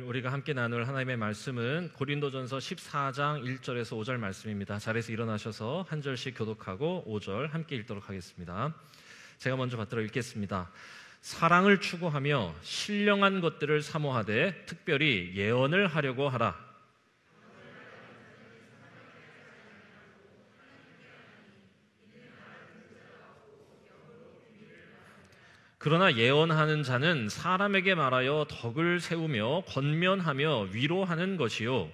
우리가 함께 나눌 하나님의 말씀은 고린도전서 14장 1절에서 5절 말씀입니다. 자리에서 일어나셔서 한 절씩 교독하고 5절 함께 읽도록 하겠습니다. 제가 먼저 받들어 읽겠습니다. 사랑을 추구하며 신령한 것들을 사모하되 특별히 예언을 하려고 하라. 그러나 예언하는 자는 사람에게 말하여 덕을 세우며 권면하며 위로하는 것이요,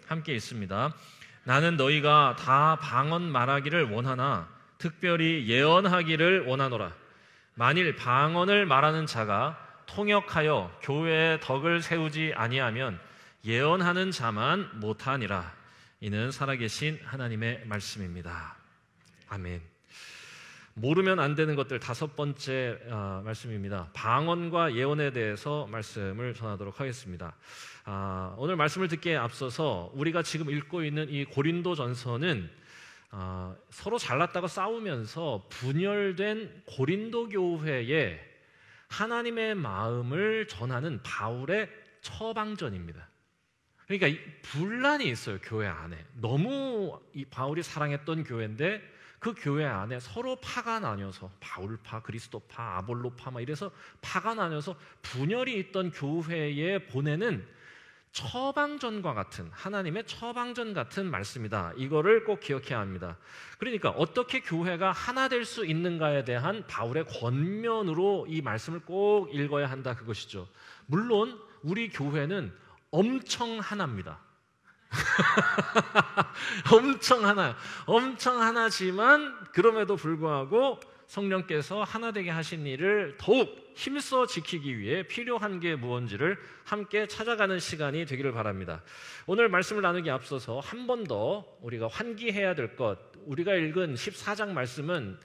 함께 있습니다. 나는 너희가 다 방언 말하기를 원하나 특별히 예언하기를 원하노라. 만일 방언을 말하는 자가 통역하여 교회의 덕을 세우지 아니하면 예언하는 자만 못하니라. 이는 살아계신 하나님의 말씀입니다. 아멘. 모르면 안 되는 것들 5번째 말씀입니다. 방언과 예언에 대해서 말씀을 전하도록 하겠습니다. 오늘 말씀을 듣기에 앞서서 우리가 지금 읽고 있는 이 고린도전서는 서로 잘났다고 싸우면서 분열된 고린도 교회에 하나님의 마음을 전하는 바울의 처방전입니다. 그러니까 분란이 있어요. 교회 안에 너무 이 바울이 사랑했던 교회인데 그 교회 안에 서로 파가 나뉘어서 바울파, 그리스도파, 아볼로파 막 이래서 파가 나뉘어서 분열이 있던 교회에 보내는 처방전과 같은, 하나님의 처방전 같은 말씀이다. 이거를 꼭 기억해야 합니다. 그러니까 어떻게 교회가 하나 될 수 있는가에 대한 바울의 권면으로 이 말씀을 꼭 읽어야 한다, 그것이죠. 물론 우리 교회는 엄청 하나입니다. 엄청 하나요. 엄청 하나지만 그럼에도 불구하고 성령께서 하나 되게 하신 일을 더욱 힘써 지키기 위해 필요한 게 무엇인지를 함께 찾아가는 시간이 되기를 바랍니다. 오늘 말씀을 나누기 앞서서 한 번 더 우리가 환기해야 될 것, 우리가 읽은 14장 말씀은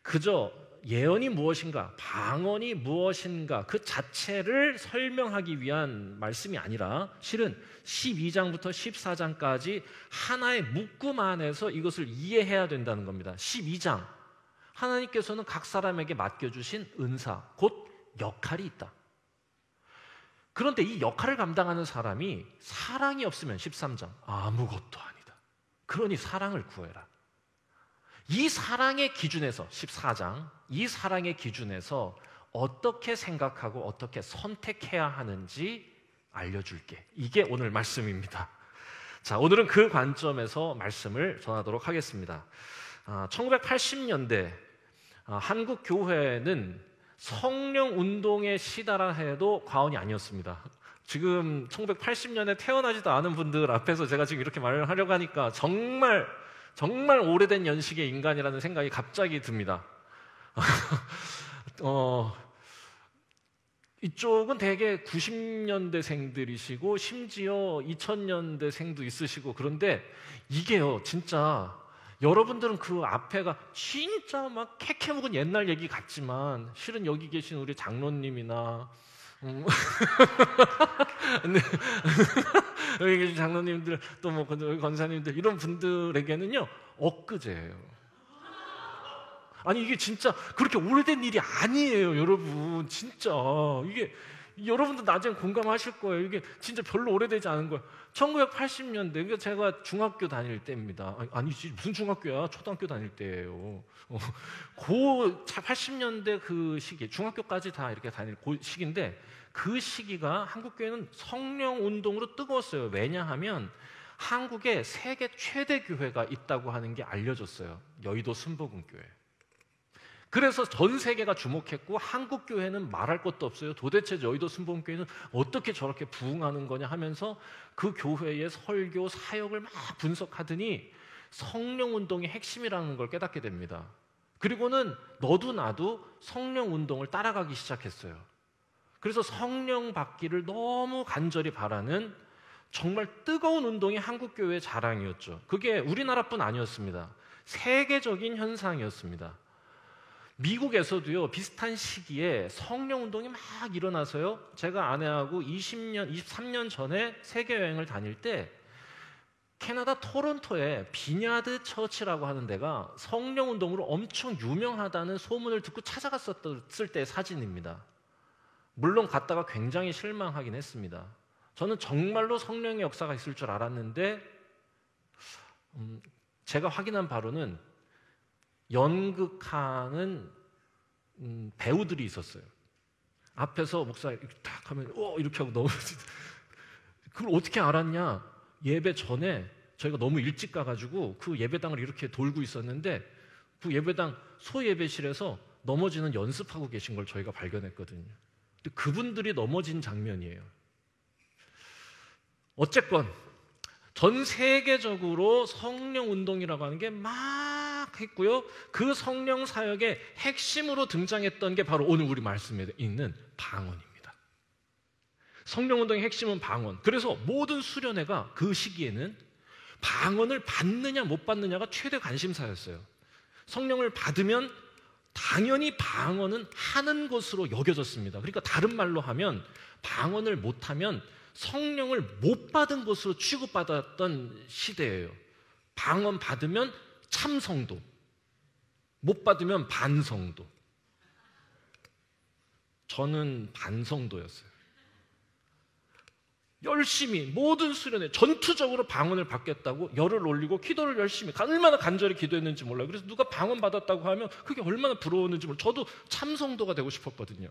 그저 예언이 무엇인가, 방언이 무엇인가 그 자체를 설명하기 위한 말씀이 아니라 실은 12장부터 14장까지 하나의 묶음 안에서 이것을 이해해야 된다는 겁니다. 12장, 하나님께서는 각 사람에게 맡겨주신 은사, 곧 역할이 있다. 그런데 이 역할을 감당하는 사람이 사랑이 없으면 13장 아무것도 아니다. 그러니 사랑을 구해라. 이 사랑의 기준에서 14장, 이 사랑의 기준에서 어떻게 생각하고 어떻게 선택해야 하는지 알려줄게. 이게 오늘 말씀입니다. 자, 오늘은 그 관점에서 말씀을 전하도록 하겠습니다. 1980년대 한국 교회는 성령 운동의 시대라 해도 과언이 아니었습니다. 지금 1980년에 태어나지도 않은 분들 앞에서 제가 지금 이렇게 말을 하려고 하니까 정말 오래된 연식의 인간이라는 생각이 갑자기 듭니다. 이쪽은 대개 90년대생들이시고 심지어 2000년대생도 있으시고, 그런데 이게요, 진짜 여러분들은 그 앞에가 진짜 막 캐캐 묵은 옛날 얘기 같지만 실은 여기 계신 우리 장로님이나 여기 계신 장로님들, 또 뭐 권사님들, 이런 분들에게는요 엊그제예요. 아니 이게 진짜 그렇게 오래된 일이 아니에요, 여러분. 진짜 이게 여러분도 나중에 공감하실 거예요. 이게 진짜 별로 오래되지 않은 거예요. 1980년대, 그러니까 제가 중학교 다닐 때입니다. 아니지, 무슨 중학교야? 초등학교 다닐 때예요. 고 80년대 그 시기, 중학교까지 다 이렇게 다닐 그 시기인데, 그 시기가 한국교회는 성령 운동으로 뜨거웠어요. 왜냐하면 한국에 세계 최대 교회가 있다고 하는 게 알려졌어요. 여의도 순복음교회. 그래서 전 세계가 주목했고, 한국 교회는 말할 것도 없어요. 도대체 여의도 순복음교회는 어떻게 저렇게 부흥하는 거냐 하면서 그 교회의 설교, 사역을 막 분석하더니 성령 운동의 핵심이라는 걸 깨닫게 됩니다. 그리고는 너도 나도 성령 운동을 따라가기 시작했어요. 그래서 성령 받기를 너무 간절히 바라는 정말 뜨거운 운동이 한국 교회의 자랑이었죠. 그게 우리나라뿐 아니었습니다. 세계적인 현상이었습니다. 미국에서도요, 비슷한 시기에 성령 운동이 막 일어나서요, 제가 아내하고 23년 전에 세계 여행을 다닐 때 캐나다 토론토에 비냐드 처치라고 하는 데가 성령 운동으로 엄청 유명하다는 소문을 듣고 찾아갔었을 때의 사진입니다. 물론 갔다가 굉장히 실망하긴 했습니다. 저는 정말로 성령의 역사가 있을 줄 알았는데 제가 확인한 바로는 연극하는 배우들이 있었어요. 앞에서 목사 이렇게 딱 하면 이렇게 하고 넘어지고. 그걸 어떻게 알았냐? 예배 전에 저희가 너무 일찍 가가지고 그 예배당을 이렇게 돌고 있었는데 그 예배당 소예배실에서 넘어지는 연습하고 계신 걸 저희가 발견했거든요. 근데 그분들이 넘어진 장면이에요. 어쨌건 전 세계적으로 성령 운동이라고 하는 게 막 했고요. 그 성령 사역의 핵심으로 등장했던 게 바로 오늘 우리 말씀에 있는 방언입니다. 성령 운동의 핵심은 방언. 그래서 모든 수련회가 그 시기에는 방언을 받느냐 못 받느냐가 최대 관심사였어요. 성령을 받으면 당연히 방언은 하는 것으로 여겨졌습니다. 그러니까 다른 말로 하면 방언을 못하면 성령을 못 받은 것으로 취급받았던 시대예요. 방언 받으면 참성도, 못 받으면 반성도. 저는 반성도였어요. 열심히 모든 수련회 전투적으로 방언을 받겠다고 열을 올리고 기도를 열심히 얼마나 간절히 기도했는지 몰라요. 그래서 누가 방언 받았다고 하면 그게 얼마나 부러웠는지 몰라요. 저도 참성도가 되고 싶었거든요.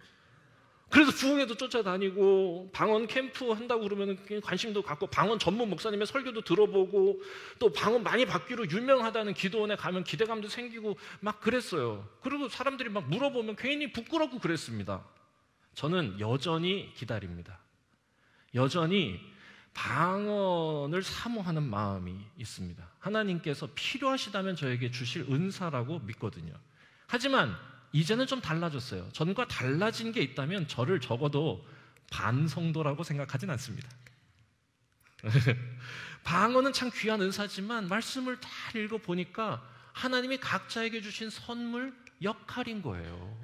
그래서 부흥회도 쫓아다니고 방언 캠프 한다고 그러면 관심도 갖고 방언 전문 목사님의 설교도 들어보고 또 방언 많이 받기로 유명하다는 기도원에 가면 기대감도 생기고 막 그랬어요. 그리고 사람들이 막 물어보면 괜히 부끄럽고 그랬습니다. 저는 여전히 기다립니다. 여전히 방언을 사모하는 마음이 있습니다. 하나님께서 필요하시다면 저에게 주실 은사라고 믿거든요. 하지만 이제는 좀 달라졌어요. 전과 달라진 게 있다면 저를 적어도 반성도라고 생각하진 않습니다. 방언은 참 귀한 은사지만 말씀을 잘 읽어보니까 하나님이 각자에게 주신 선물, 역할인 거예요.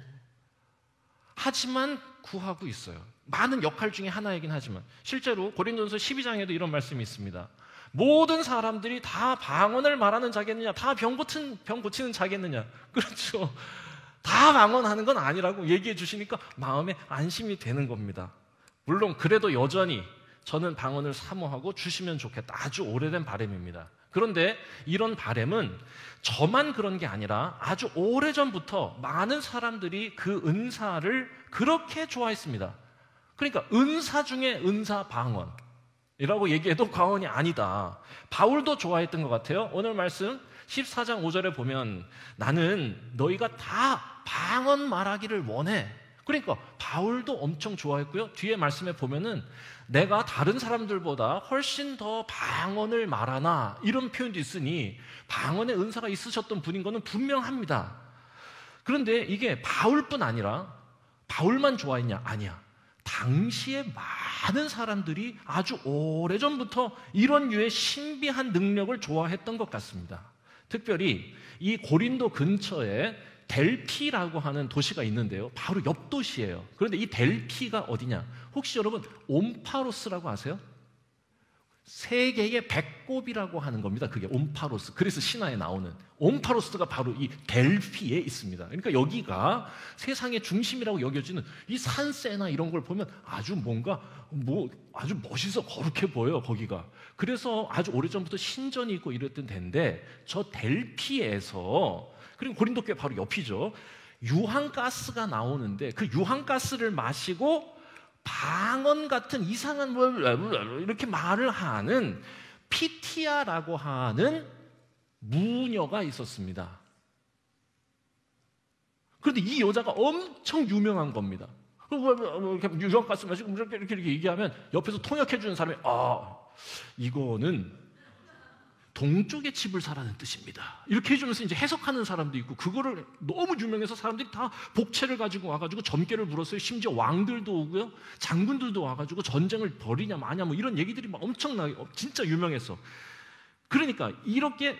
하지만 구하고 있어요. 많은 역할 중에 하나이긴 하지만 실제로 고린도전서 12장에도 이런 말씀이 있습니다. 모든 사람들이 다 방언을 말하는 자겠느냐? 다 병 고치는 자겠느냐? 그렇죠. 다 방언하는 건 아니라고 얘기해 주시니까 마음에 안심이 되는 겁니다. 물론 그래도 여전히 저는 방언을 사모하고 주시면 좋겠다. 아주 오래된 바람입니다. 그런데 이런 바람은 저만 그런 게 아니라 아주 오래전부터 많은 사람들이 그 은사를 그렇게 좋아했습니다. 그러니까 은사 중에 은사 방언이라고 얘기해도 과언이 아니다. 바울도 좋아했던 것 같아요. 오늘 말씀 14장 5절에 보면 나는 너희가 다 방언 말하기를 원해. 그러니까 바울도 엄청 좋아했고요. 뒤에 말씀에 보면은 내가 다른 사람들보다 훨씬 더 방언을 말하나 이런 표현도 있으니 방언의 은사가 있으셨던 분인 것은 분명합니다. 그런데 이게 바울뿐 아니라 바울만 좋아했냐? 아니야. 당시에 많은 사람들이 아주 오래전부터 이런 류의 신비한 능력을 좋아했던 것 같습니다. 특별히 이 고린도 근처에 델피라고 하는 도시가 있는데요. 바로 옆 도시예요. 그런데 이 델피가 어디냐? 혹시 여러분 옴파로스라고 아세요? 세계의 배꼽이라고 하는 겁니다. 그게 옴파로스. 그래서 신화에 나오는 옴파로스가 바로 이 델피에 있습니다. 그러니까 여기가 세상의 중심이라고 여겨지는 이 산세나 이런 걸 보면 아주 뭔가 아주 멋있어 거룩해 보여요. 거기가. 그래서 아주 오래전부터 신전이 있고 이랬던 데인데 저 델피에서 그리고 고린도 교회 바로 옆이죠. 유황가스가 나오는데 그 유황가스를 마시고 방언 같은 이상한 이렇게 말을 하는 피티아라고 하는 무녀가 있었습니다. 그런데 이 여자가 엄청 유명한 겁니다. 유황가스 마시고 이렇게 얘기하면 옆에서 통역해 주는 사람이 이거는 동쪽의 집을 사라는 뜻입니다. 이렇게 해주면서 이제 해석하는 사람도 있고 그거를 너무 유명해서 사람들이 다 복채를 가지고 와가지고 점괘를 물었어요. 심지어 왕들도 오고요, 장군들도 와가지고 전쟁을 벌이냐 마냐 뭐 이런 얘기들이 막 엄청나게 진짜 유명했어. 그러니까 이렇게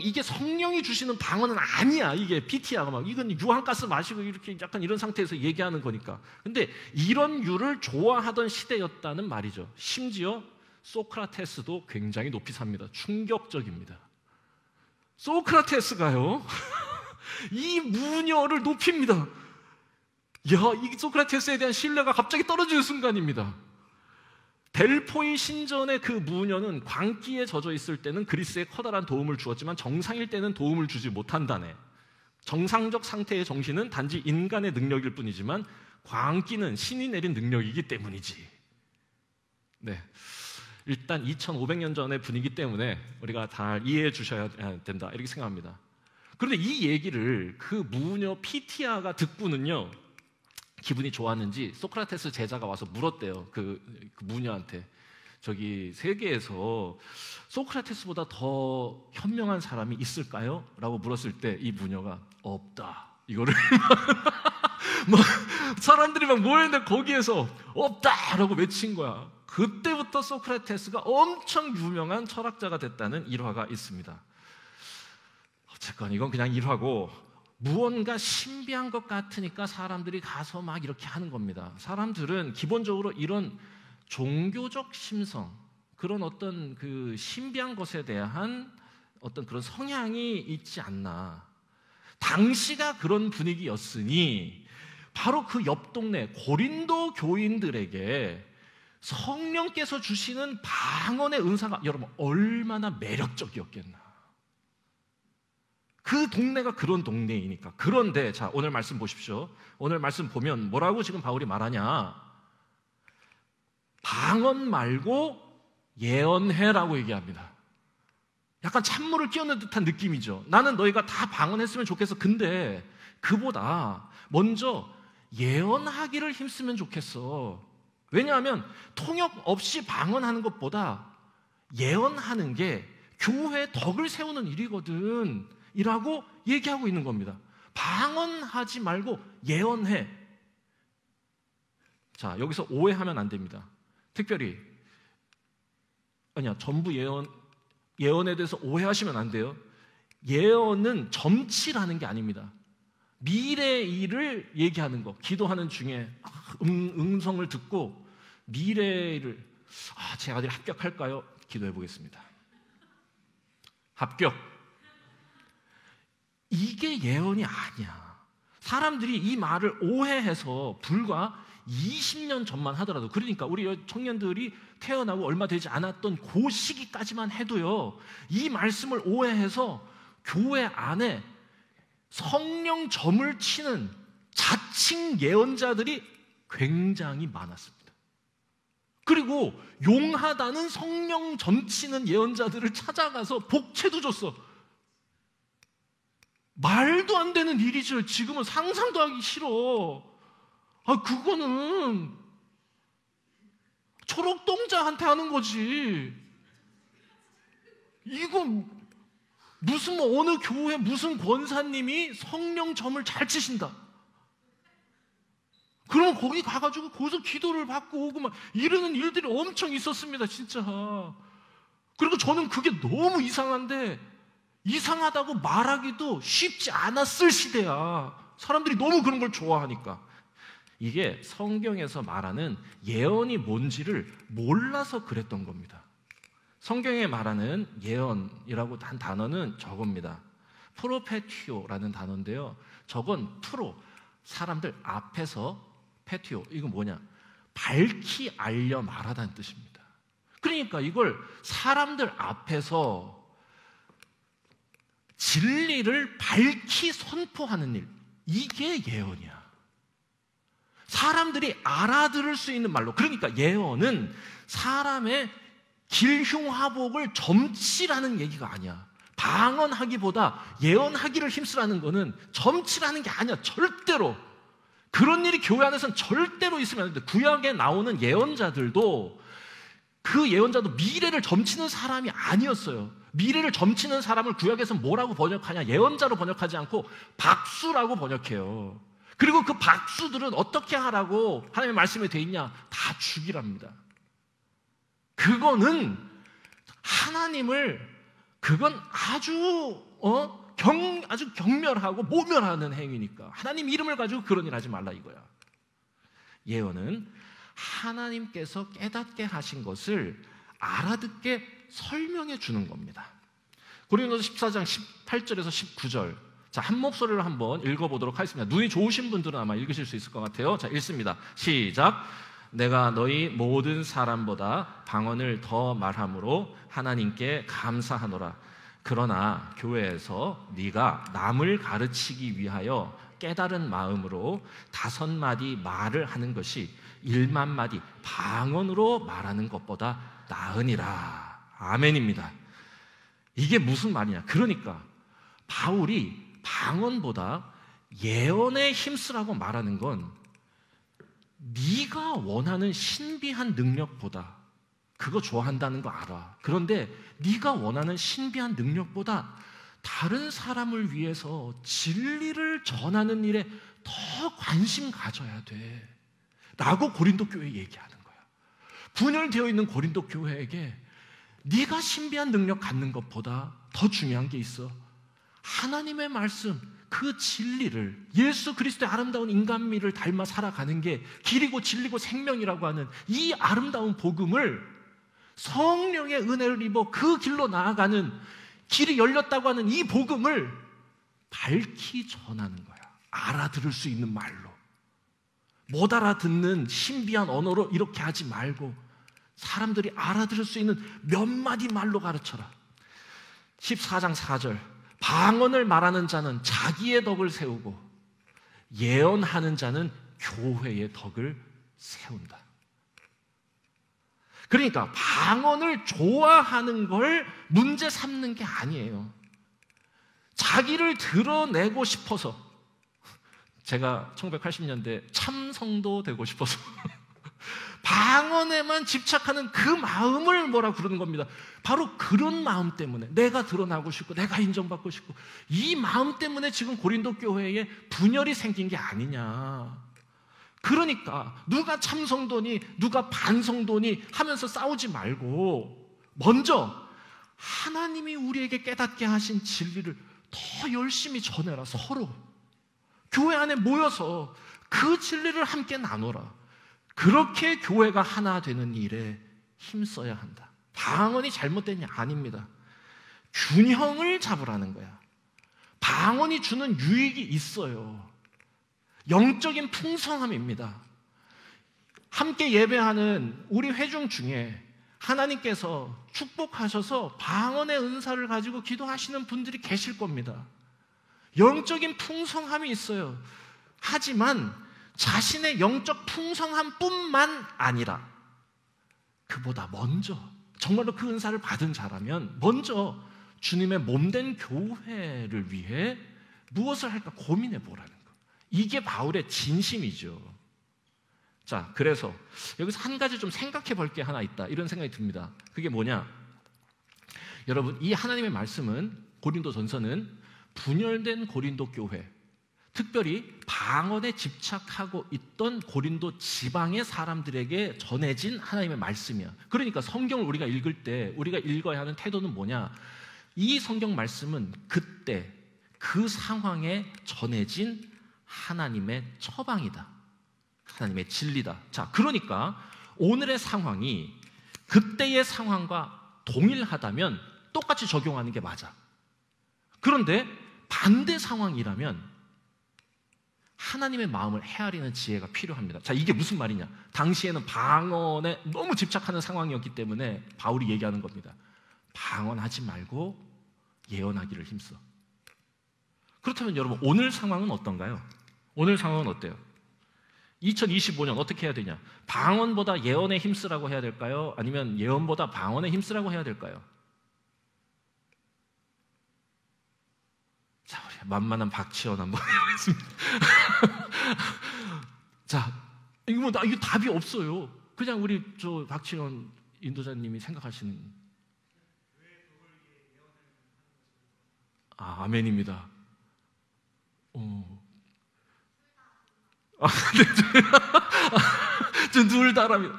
이게 성령이 주시는 방언은 아니야. 이게 피티아가 막 이건 유황가스 마시고 이렇게 약간 이런 상태에서 얘기하는 거니까. 근데 이런 유를 좋아하던 시대였다는 말이죠. 심지어 소크라테스도 굉장히 높이 삽니다. 충격적입니다. 소크라테스가요 이 무녀를 높입니다. 야, 이 소크라테스에 대한 신뢰가 갑자기 떨어지는 순간입니다. 델포이 신전의 그 무녀는 광기에 젖어 있을 때는 그리스에 커다란 도움을 주었지만 정상일 때는 도움을 주지 못한다네. 정상적 상태의 정신은 단지 인간의 능력일 뿐이지만 광기는 신이 내린 능력이기 때문이지. 네, 일단 2500년 전의 분위기 때문에 우리가 다 이해해 주셔야 된다 이렇게 생각합니다. 그런데 이 얘기를 그 무녀 피티아가 듣고는요 기분이 좋았는지 소크라테스 제자가 와서 물었대요. 그 무녀한테, 저기 세계에서 소크라테스보다 더 현명한 사람이 있을까요? 라고 물었을 때 이 무녀가 없다 이거를 막 사람들이 막 모였는데 거기에서 없다 라고 외친 거야. 그때부터 소크라테스가 엄청 유명한 철학자가 됐다는 일화가 있습니다. 어쨌건 이건 그냥 일화고, 무언가 신비한 것 같으니까 사람들이 가서 막 이렇게 하는 겁니다. 사람들은 기본적으로 이런 종교적 심성, 그런 어떤 그 신비한 것에 대한 어떤 그런 성향이 있지 않나. 당시가 그런 분위기였으니 바로 그 옆 동네 고린도 교인들에게 성령께서 주시는 방언의 은사가 여러분 얼마나 매력적이었겠나. 그 동네가 그런 동네이니까. 그런데 자, 오늘 말씀 보십시오. 오늘 말씀 보면 뭐라고 지금 바울이 말하냐? 방언 말고 예언해라고 얘기합니다. 약간 찬물을 끼얹는 듯한 느낌이죠. 나는 너희가 다 방언했으면 좋겠어. 근데 그보다 먼저 예언하기를 힘쓰면 좋겠어. 왜냐하면 통역 없이 방언하는 것보다 예언하는 게 교회의 덕을 세우는 일이거든 이라고 얘기하고 있는 겁니다. 방언하지 말고 예언해. 자, 여기서 오해하면 안 됩니다. 특별히 전부 예언에 대해서 오해하시면 안 돼요. 예언은 점치라는 게 아닙니다. 미래의 일을 얘기하는 거. 기도하는 중에 음성을 듣고 미래의 일을 제 아들이 합격할까요? 기도해 보겠습니다. 합격. 이게 예언이 아니야. 사람들이 이 말을 오해해서 불과 20년 전만 하더라도, 그러니까 우리 청년들이 태어나고 얼마 되지 않았던 그 시기까지만 해도요, 이 말씀을 오해해서 교회 안에 성령 점을 치는 자칭 예언자들이 굉장히 많았습니다. 그리고 용하다는 성령 점치는 예언자들을 찾아가서 복채도 줬어. 말도 안 되는 일이죠. 지금은 상상도 하기 싫어. 그거는 초록동자한테 하는 거지. 이거 무슨 어느 교회 무슨 권사님이 성령 점을 잘 치신다. 그러면 거기 가가지고 거기서 기도를 받고 오고 막 이러는 일들이 엄청 있었습니다, 진짜. 그리고 저는 그게 너무 이상한데, 이상하다고 말하기도 쉽지 않았을 시대야. 사람들이 너무 그런 걸 좋아하니까. 이게 성경에서 말하는 예언이 뭔지를 몰라서 그랬던 겁니다. 성경에 말하는 예언이라고 한 단어는 저겁니다. 프로페티오라는 단어인데요. 저건 사람들 앞에서, 페티오, 이건 뭐냐? 밝히 알려 말하다는 뜻입니다. 그러니까 이걸 사람들 앞에서 진리를 밝히 선포하는 일, 이게 예언이야. 사람들이 알아들을 수 있는 말로. 그러니까 예언은 사람의 길흉화복을 점치라는 얘기가 아니야. 방언하기보다 예언하기를 힘쓰라는 거는 점치라는 게 아니야. 절대로. 그런 일이 교회 안에서는 절대로 있으면 안 돼. 구약에 나오는 예언자들도, 그 예언자도 미래를 점치는 사람이 아니었어요. 미래를 점치는 사람을 구약에서 뭐라고 번역하냐? 예언자로 번역하지 않고 박수라고 번역해요. 그리고 그 박수들은 어떻게 하라고 하나님의 말씀에 돼 있냐? 다 죽이랍니다. 그거는 그건 아주 경멸하고 모멸하는 행위니까 하나님 이름을 가지고 그런 일 하지 말라 이거야. 예언은 하나님께서 깨닫게 하신 것을 알아듣게 설명해 주는 겁니다. 고린도서 14장 18절에서 19절. 자, 한 목소리로 한번 읽어보도록 하겠습니다. 눈이 좋으신 분들은 아마 읽으실 수 있을 것 같아요. 자, 읽습니다. 시작. 내가 너희 모든 사람보다 방언을 더 말함으로 하나님께 감사하노라. 그러나 교회에서 네가 남을 가르치기 위하여 깨달은 마음으로 5마디 말을 하는 것이 1만마디 방언으로 말하는 것보다 나으니라. 아멘입니다. 이게 무슨 말이냐? 그러니까 바울이 방언보다 예언에 힘쓰라고 말하는 건 네가 원하는 신비한 능력보다, 그거 좋아한다는 거 알아. 그런데 네가 원하는 신비한 능력보다 다른 사람을 위해서 진리를 전하는 일에 더 관심 가져야 돼 라고 고린도 교회에 얘기하는 거야. 분열되어 있는 고린도 교회에게 네가 신비한 능력 갖는 것보다 더 중요한 게 있어. 하나님의 말씀, 그 진리를, 예수 그리스도의 아름다운 인간미를 닮아 살아가는 게 길이고 진리고 생명이라고 하는 이 아름다운 복음을, 성령의 은혜를 입어 그 길로 나아가는 길이 열렸다고 하는 이 복음을 밝히 전하는 거야. 알아들을 수 있는 말로. 못 알아듣는 신비한 언어로 이렇게 하지 말고 사람들이 알아들을 수 있는 몇 마디 말로 가르쳐라. 14장 4절. 방언을 말하는 자는 자기의 덕을 세우고 예언하는 자는 교회의 덕을 세운다. 그러니까 방언을 좋아하는 걸 문제 삼는 게 아니에요. 자기를 드러내고 싶어서, 제가 1980년대 참성도 되고 싶어서 방언에만 집착하는 그 마음을 뭐라 그러는 겁니다. 바로 그런 마음 때문에, 내가 드러나고 싶고 내가 인정받고 싶고, 이 마음 때문에 지금 고린도 교회에 분열이 생긴 게 아니냐. 그러니까 누가 참성도니 누가 반성도니 하면서 싸우지 말고 먼저 하나님이 우리에게 깨닫게 하신 진리를 더 열심히 전해라. 서로 교회 안에 모여서 그 진리를 함께 나눠라. 그렇게 교회가 하나 되는 일에 힘써야 한다. 방언이 잘못됐냐? 아닙니다. 균형을 잡으라는 거야. 방언이 주는 유익이 있어요. 영적인 풍성함입니다. 함께 예배하는 우리 회중 중에 하나님께서 축복하셔서 방언의 은사를 가지고 기도하시는 분들이 계실 겁니다. 영적인 풍성함이 있어요. 하지만 자신의 영적 풍성함뿐만 아니라 그보다 먼저, 정말로 그 은사를 받은 자라면 먼저 주님의 몸된 교회를 위해 무엇을 할까 고민해 보라는 거. 이게 바울의 진심이죠. 자, 그래서 여기서 한 가지 좀 생각해 볼 게 하나 있다, 이런 생각이 듭니다. 그게 뭐냐? 여러분, 이 하나님의 말씀은, 고린도전서는 분열된 고린도 교회, 특별히 방언에 집착하고 있던 고린도 지방의 사람들에게 전해진 하나님의 말씀이야. 그러니까 성경을 우리가 읽을 때 우리가 읽어야 하는 태도는 뭐냐? 이 성경 말씀은 그때 그 상황에 전해진 하나님의 처방이다. 하나님의 진리다. 자, 그러니까 오늘의 상황이 그때의 상황과 동일하다면 똑같이 적용하는 게 맞아. 그런데 반대 상황이라면 하나님의 마음을 헤아리는 지혜가 필요합니다. 자, 이게 무슨 말이냐? 당시에는 방언에 너무 집착하는 상황이었기 때문에 바울이 얘기하는 겁니다. 방언하지 말고 예언하기를 힘써. 그렇다면 여러분, 오늘 상황은 어떤가요? 오늘 상황은 어때요? 2025년 어떻게 해야 되냐? 방언보다 예언에 힘쓰라고 해야 될까요? 아니면 예언보다 방언에 힘쓰라고 해야 될까요? 자, 우리 만만한 박지원 한번 해보겠습니다. 자, 이거 답이 없어요. 그냥 우리 박지원 인도자님이 생각하시는. 아멘입니다. 둘 다랍니다.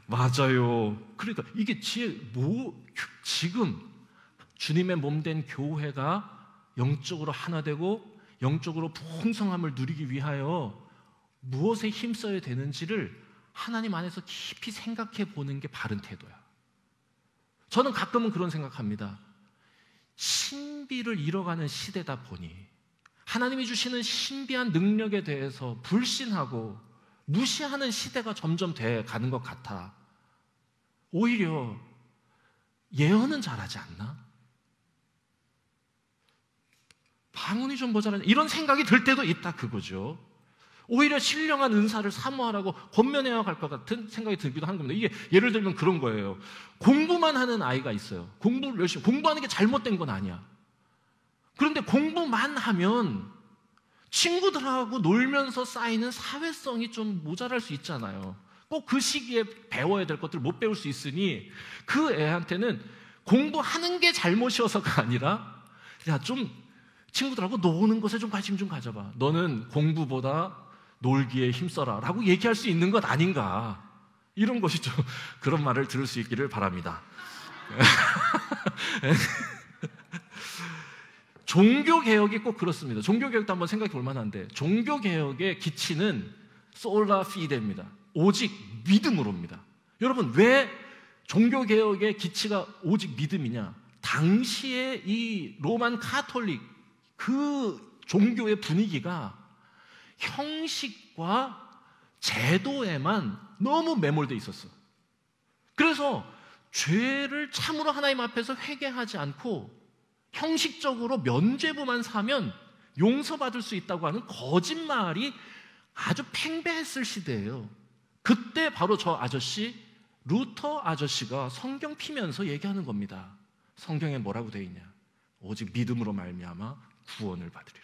맞아요. 그러니까 이게 지금 주님의 몸된 교회가 영적으로 하나 되고 영적으로 풍성함을 누리기 위하여 무엇에 힘써야 되는지를 하나님 안에서 깊이 생각해 보는 게 바른 태도야. 저는 가끔은 그런 생각합니다. 신비를 잃어가는 시대다 보니 하나님이 주시는 신비한 능력에 대해서 불신하고 무시하는 시대가 점점 돼 가는 것 같아. 오히려 예언은 잘하지 않나? 방언이 좀 모자라냐? 이런 생각이 들 때도 있다 그거죠. 오히려 신령한 은사를 사모하라고 권면해야 할 것 같은 생각이 들기도 하는 겁니다. 이게 예를 들면 그런 거예요. 공부만 하는 아이가 있어요. 공부를 열심히, 공부하는 게 잘못된 건 아니야. 그런데 공부만 하면 친구들하고 놀면서 쌓이는 사회성이 좀 모자랄 수 있잖아요. 꼭 그 시기에 배워야 될 것들을 못 배울 수 있으니 그 애한테는 공부하는 게 잘못이어서가 아니라 야, 좀 친구들하고 노는 것에 좀 관심 좀 가져봐. 너는 공부보다 놀기에 힘써라 라고 얘기할 수 있는 것 아닌가. 이런 것이죠. 그런 말을 들을 수 있기를 바랍니다. 종교개혁이 꼭 그렇습니다. 종교개혁도 한번 생각해 볼 만한데 종교개혁의 기치는 솔라 피데입니다. 오직 믿음으로입니다. 여러분, 왜 종교개혁의 기치가 오직 믿음이냐? 당시에 이 로만 카톨릭 그 종교의 분위기가 형식과 제도에만 너무 매몰되어 있었어. 그래서 죄를 참으로 하나님 앞에서 회개하지 않고 형식적으로 면죄부만 사면 용서받을 수 있다고 하는 거짓말이 아주 팽배했을 시대예요. 그때 바로 저 아저씨, 루터 아저씨가 성경 피면서 얘기하는 겁니다. 성경에 뭐라고 되어 있냐? 오직 믿음으로 말미암아 구원을 받으리라.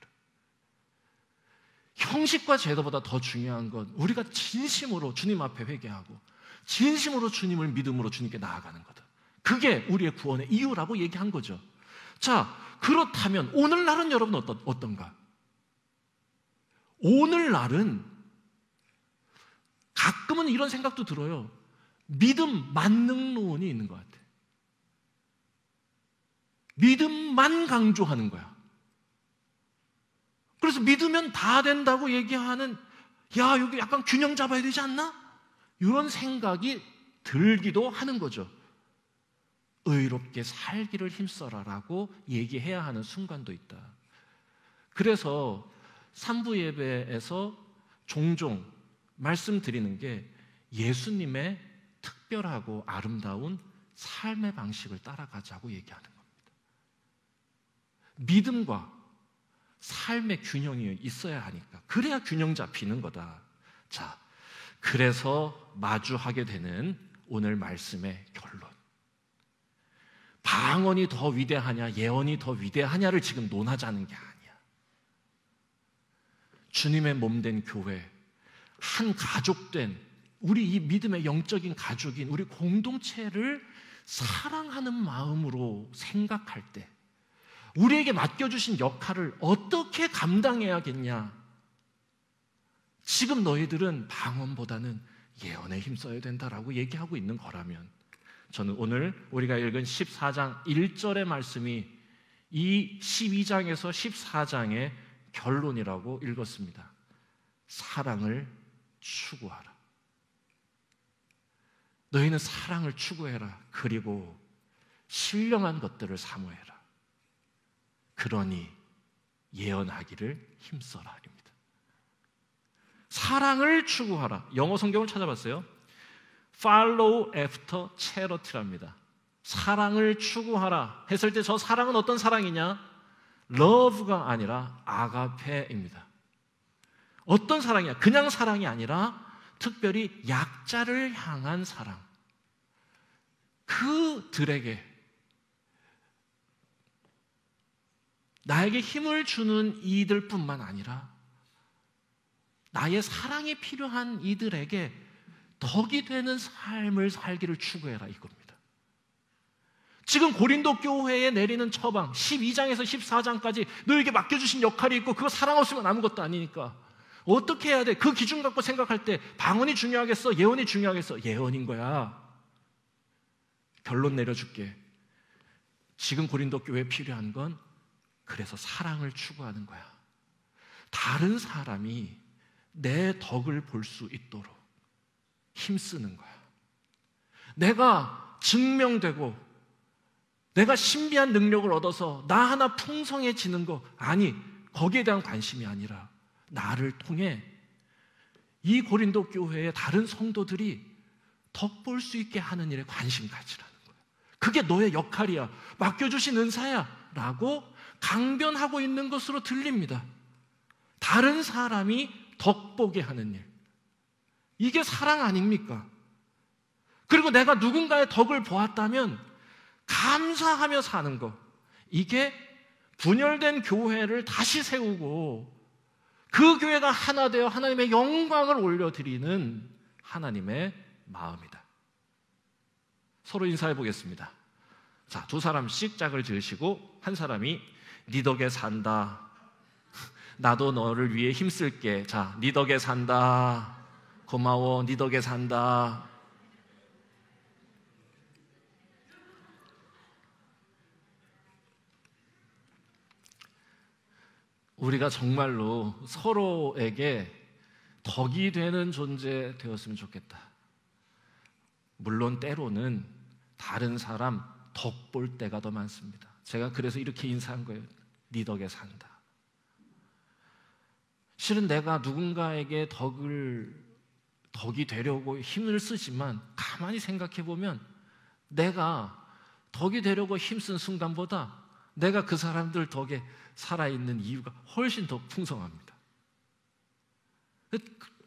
형식과 제도보다 더 중요한 건 우리가 진심으로 주님 앞에 회개하고 진심으로 주님을 믿음으로 주님께 나아가는 거다. 그게 우리의 구원의 이유라고 얘기한 거죠. 자, 그렇다면 오늘날은 여러분 어떤가? 오늘날은 가끔은 이런 생각도 들어요. 믿음 만능론이 있는 것 같아. 믿음만 강조하는 거야. 그래서 믿으면 다 된다고 얘기하는, 야, 여기 약간 균형 잡아야 되지 않나? 이런 생각이 들기도 하는 거죠. 의롭게 살기를 힘써라라고 얘기해야 하는 순간도 있다. 그래서 3부 예배에서 종종 말씀드리는 게 예수님의 특별하고 아름다운 삶의 방식을 따라가자고 얘기하는 겁니다. 믿음과 삶의 균형이 있어야 하니까. 그래야 균형 잡히는 거다. 자, 그래서 마주하게 되는 오늘 말씀의 결론. 방언이 더 위대하냐, 예언이 더 위대하냐를 지금 논하자는 게 아니야. 주님의 몸된 교회, 한 가족된 우리 이 믿음의 영적인 가족인 우리 공동체를 사랑하는 마음으로 생각할 때 우리에게 맡겨주신 역할을 어떻게 감당해야겠냐? 지금 너희들은 방언보다는 예언에 힘써야 된다라고 얘기하고 있는 거라면 저는 오늘 우리가 읽은 14장 1절의 말씀이 이 12장에서 14장의 결론이라고 읽었습니다. 사랑을 추구하라. 너희는 사랑을 추구해라. 그리고 신령한 것들을 사모해라. 그러니 예언하기를 힘써라. 입니다. 사랑을 추구하라. 영어 성경을 찾아봤어요. Follow after charity랍니다. 사랑을 추구하라 했을 때 저 사랑은 어떤 사랑이냐? love가 아니라 아가페입니다. 어떤 사랑이야? 그냥 사랑이 아니라 특별히 약자를 향한 사랑. 그들에게 나에게 힘을 주는 이들뿐만 아니라 나의 사랑이 필요한 이들에게 덕이 되는 삶을 살기를 추구해라 이겁니다. 지금 고린도 교회에 내리는 처방 12장에서 14장까지 너에게 맡겨주신 역할이 있고 그거 사랑 없으면 아무것도 아니니까 어떻게 해야 돼? 그 기준 갖고 생각할 때 방언이 중요하겠어? 예언이 중요하겠어? 예언인 거야. 결론 내려줄게. 지금 고린도 교회에 필요한 건 그래서 사랑을 추구하는 거야. 다른 사람이 내 덕을 볼 수 있도록 힘쓰는 거야. 내가 증명되고 내가 신비한 능력을 얻어서 나 하나 풍성해지는 거, 아니, 거기에 대한 관심이 아니라 나를 통해 이 고린도 교회의 다른 성도들이 덕볼 수 있게 하는 일에 관심 가지라는 거예요. 그게 너의 역할이야, 맡겨주신 은사야 라고 강변하고 있는 것으로 들립니다. 다른 사람이 덕보게 하는 일, 이게 사랑 아닙니까? 그리고 내가 누군가의 덕을 보았다면 감사하며 사는 것, 이게 분열된 교회를 다시 세우고 그 교회가 하나 되어 하나님의 영광을 올려드리는 하나님의 마음이다. 서로 인사해 보겠습니다. 자, 두 사람씩 짝을 지으시고 한 사람이 네 덕에 산다. 나도 너를 위해 힘쓸게. 자, 네 덕에 산다. 고마워. 네 덕에 산다. 우리가 정말로 서로에게 덕이 되는 존재 되었으면 좋겠다. 물론 때로는 다른 사람 덕 볼 때가 더 많습니다. 제가 그래서 이렇게 인사한 거예요. 네 덕에 산다. 실은 내가 누군가에게 덕이 되려고 힘을 쓰지만 가만히 생각해 보면 내가 덕이 되려고 힘쓴 순간보다 내가 그 사람들 덕에 살아있는 이유가 훨씬 더 풍성합니다.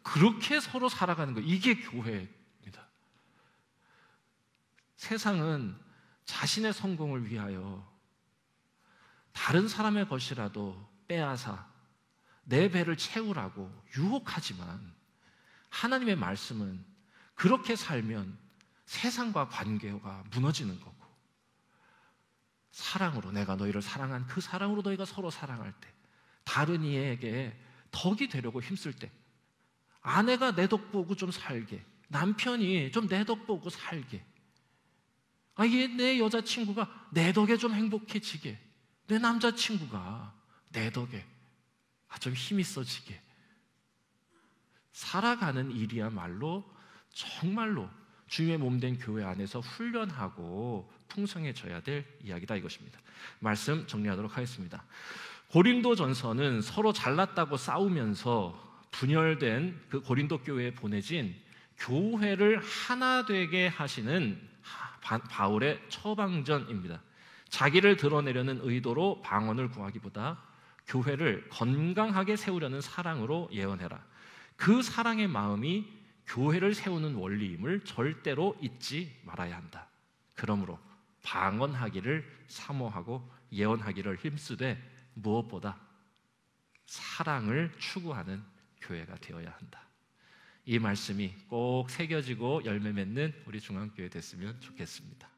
그렇게 서로 살아가는 거예요. 이게 교회입니다. 세상은 자신의 성공을 위하여 다른 사람의 것이라도 빼앗아 내 배를 채우라고 유혹하지만, 하나님의 말씀은 그렇게 살면 세상과 관계가 무너지는 거고, 사랑으로, 내가 너희를 사랑한 그 사랑으로 너희가 서로 사랑할 때, 다른 이에게 덕이 되려고 힘쓸 때, 아내가 내 덕 보고 좀 살게, 남편이 좀 내 덕 보고 살게, 내 여자친구가 내 덕에 좀 행복해지게, 내 남자친구가 내 덕에 좀 힘이 써지게 살아가는 일이야말로 정말로 주님의 몸된 교회 안에서 훈련하고 풍성해져야 될 이야기다, 이것입니다. 말씀 정리하도록 하겠습니다. 고린도전서는 서로 잘났다고 싸우면서 분열된 그 고린도 교회에 보내진 교회를 하나 되게 하시는 바울의 처방전입니다. 자기를 드러내려는 의도로 방언을 구하기보다 교회를 건강하게 세우려는 사랑으로 예언해라. 그 사랑의 마음이 교회를 세우는 원리임을 절대로 잊지 말아야 한다. 그러므로 방언하기를 사모하고 예언하기를 힘쓰되 무엇보다 사랑을 추구하는 교회가 되어야 한다. 이 말씀이 꼭 새겨지고 열매 맺는 우리 중앙교회 됐으면 좋겠습니다.